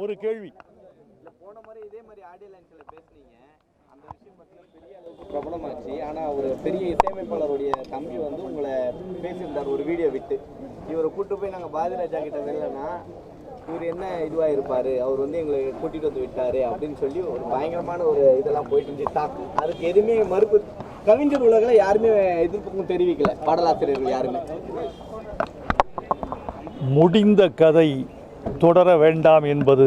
ஒரு கேள்வி. போன முறை இதே மாதிரி ஆடியோ லைன்ஸ்ல பேசுனீங்க, அந்த விஷயம் பார்த்தீங்கன்னா பெரிய அளவுக்கு பிரபலமாச்சு. ஆனால் ஒரு பெரிய இசையமைப்பாளருடைய தம்பி வந்து உங்களை பேசியிருந்தார் ஒரு வீடியோ விட்டு. இவரை கூப்பிட்டு போய் நாங்கள் பாரதிராஜா கிட்ட வரலன்னா இவர் என்ன இதுவாக இருப்பார், அவர் வந்து எங்களை கூட்டிகிட்டு வந்து விட்டார் அப்படின்னு சொல்லி ஒரு பயங்கரமான ஒரு இதெல்லாம் போயிட்டு இருந்துச்சு டாக். அதுக்கு எதுவுமே மறுப்பு கவிஞர் உலகில் யாருமே எதிர்ப்புக்கும் தெரிவிக்கல, பாடலாசிரியர்கள் யாருமே. முடிந்த கதை தொடர வேண்டாம் என்பது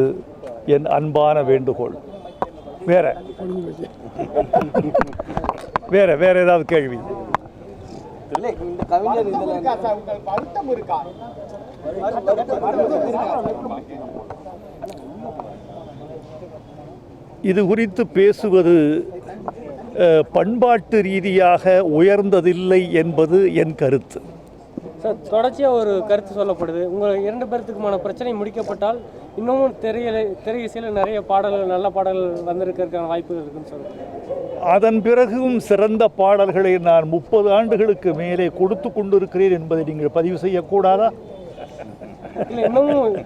என் அன்பான வேண்டுகோள். வேற வேற வேற ஏதாவது கேள்வி? இந்த கவிஞர் வருத்தம் இருக்கா? இது குறித்து பேசுவது பண்பாட்டு ரீதியாக உயர்ந்ததில்லை என்பது என் கருத்து. சார், தொடர்ச்சியாக ஒரு கருத்து சொல்லப்படுது. உங்கள் 2 பேர்த்துக்குமான பிரச்சனை முடிக்கப்பட்டால் இன்னமும் திரை இசையில் நிறைய பாடல்கள், நல்ல பாடல்கள் வந்திருக்கிறதுக்கான வாய்ப்புகள் இருக்குன்னு சொல்லுங்கள். அதன் பிறகும் சிறந்த பாடல்களை நான் 30 ஆண்டுகளுக்கு மேலே கொடுத்து கொண்டிருக்கிறேன் என்பதை நீங்கள் பதிவு செய்யக்கூடாதா? இல்லை, இன்னமும்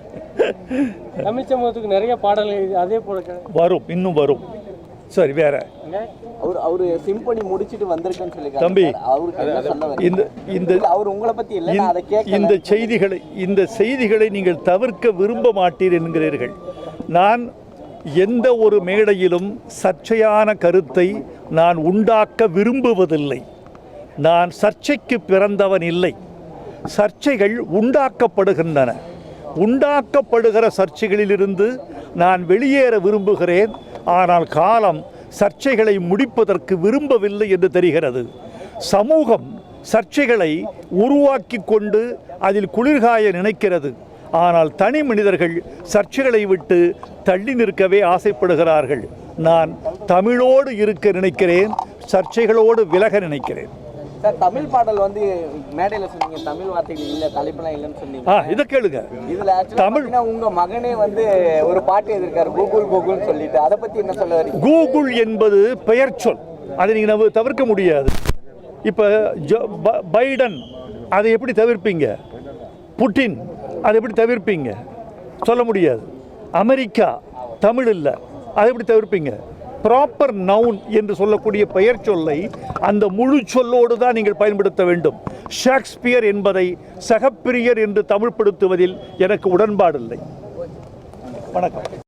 தமிழ் சமூகத்துக்கு நிறைய பாடல்கள் அதே போல வரும், இன்னும் வரும். சரி, வேற. அவரு சிம்பனி முடிச்சிட்டு வந்திருக்கேன்னு சொல்லி தம்பி, இந்த செய்திகளை நீங்கள் தவிர்க்க விரும்ப மாட்டீர் என்கிறீர்கள். நான் எந்த ஒரு மேடையிலும் சர்ச்சையான கருத்தை நான் உண்டாக்க விரும்புவதில்லை. நான் சர்ச்சைக்கு பிறந்தவன் இல்லை. சர்ச்சைகள் உண்டாக்கப்படுகின்றன. உண்டாக்கப்படுகிற சர்ச்சைகளிலிருந்து நான் வெளியேற விரும்புகிறேன். ஆனால் காலம் சர்ச்சைகளை முடிப்பதற்கு விரும்பவில்லை என்று தெரிகிறது. சமூகம் சர்ச்சைகளை உருவாக்கி கொண்டு அதில் குளிர்காய நினைக்கிறது. ஆனால் தனி மனிதர்கள் சர்ச்சைகளை விட்டு தள்ளி நிற்கவே ஆசைப்படுகிறார்கள். நான் தமிழோடு இருக்க நினைக்கிறேன், சர்ச்சைகளோடு விலக நினைக்கிறேன். சார், தமிழ் பாடல் வந்து மேடையில் சொன்னீங்க, தமிழ் வார்த்தைகள் இல்லை, தலைப்பெல்லாம் இல்லைன்னு சொன்னீங்க. இதை கேளுங்க. இதுல தமிழ் உங்க மகனே வந்து ஒரு பாட்டு எழுதியிருக்காரு, கூகுள் சொல்லிட்டு. அதை பத்தி என்ன சொல்ல வரீங்க? கூகுள் என்பது பெயர் சொல், அதை நீங்க தவிர்க்க முடியாது. இப்ப பைடன், அதை எப்படி தவிர்ப்பீங்க? புட்டின், அதை எப்படி தவிர்ப்பீங்க? சொல்ல முடியாது. அமெரிக்கா, தமிழ் இல்லை, அதை எப்படி தவிர்ப்பீங்க? ப்ராப்பர் நவுன் என்று சொல்லக்கூடிய பெயர் சொல்லை அந்த முழு சொல்லோடு தான் நீங்கள் பயன்படுத்த வேண்டும். ஷேக்ஸ்பியர் என்பதை சகப்பிரியர் என்று தமிழ்படுத்துவதில் எனக்கு உடன்பாடில்லை. வணக்கம்.